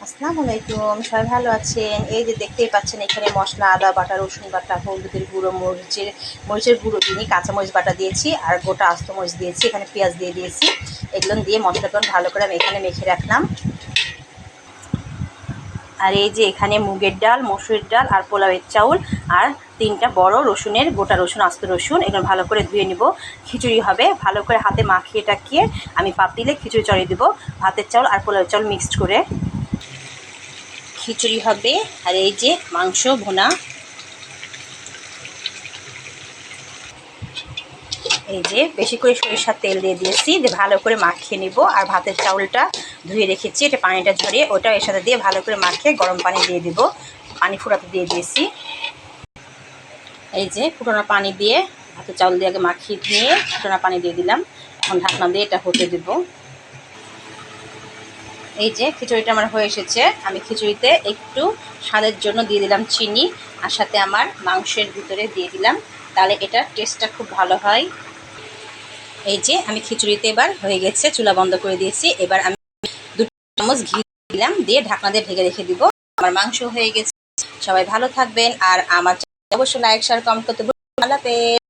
আসসালামু আলাইকুম, সবাই ভালো আছেন? এই যে দেখতেই পাচ্ছেন এখানে মশলা, আদা বাটা, রসুন বাটা, হলুদের গুঁড়ো, মরিচের গুঁড়ো দিইনি, কাঁচামরিচ বাটা দিয়েছি আর গোটা আস্ত মরিচ দিয়েছি, এখানে পেঁয়াজ দিয়ে দিয়েছি। এগুলো দিয়ে মশলাটা ভালো করে আমি এখানে মেখে রাখলাম। আর এই যে এখানে মুগের ডাল, মসুরের ডাল আর পোলাওয়ের চাউল আর 3টা বড় রসুনের গোটা রসুন, আস্ত রসুন, এগুলো ভালো করে ধুয়ে নিব। খিচুড়ি হবে, ভালো করে হাতে মাখিয়ে টাকিয়ে আমি পাতিলে খিচুড়ি চড়িয়ে দেবো, ভাতের চাউল আর পোলাওয়ের চাউল মিক্সড করে খিচুড়ি হবে। আর এই যে মাংস ভুনা, এই যে বেশি করে সরিষার তেল দিয়ে দিয়েছি, যে ভালো করে মাখিয়ে নিব। আর ভাতের চাউলটা ধুয়ে রেখেছি, এটা পানিটা ঝরিয়ে ওটা এর সাথে দিয়ে ভালো করে মাখিয়ে গরম পানি দিয়ে দিব। পানি ফুটাতে দিয়ে দিয়েছি। এই যে ফুটানো পানি দিয়ে ভাতের চাউল দিয়ে আগে মাখিয়ে নিয়ে ফুটানো পানি দিয়ে দিলাম। এখন ঢাকনা দিয়ে এটা হতে দেব। এই যে খিচুড়িটা আমার হয়ে এসেছে। আমি খিচুড়িতে একটু স্বাদের জন্য দিয়ে দিলাম চিনি, আর সাথে আমার মাংসের ভিতরে দিয়ে দিলাম, তাহলে এটার টেস্টটা খুব ভালো হয়। এই যে আমি খিচুড়িতে এবার হয়ে গেছে, চুলা বন্ধ করে দিয়েছি। এবার আমি 2 চামচ ঘি দিলাম, দিয়ে ঢাকনা দিয়ে ঢেকে রেখে দিব। আমার মাংস হয়ে গেছে। সবাই ভালো থাকবেন, আর আমার অবশ্যই লাইক শেয়ার কমেন্ট করতে ভুলবেন না। আল্লাহ হাফেজ।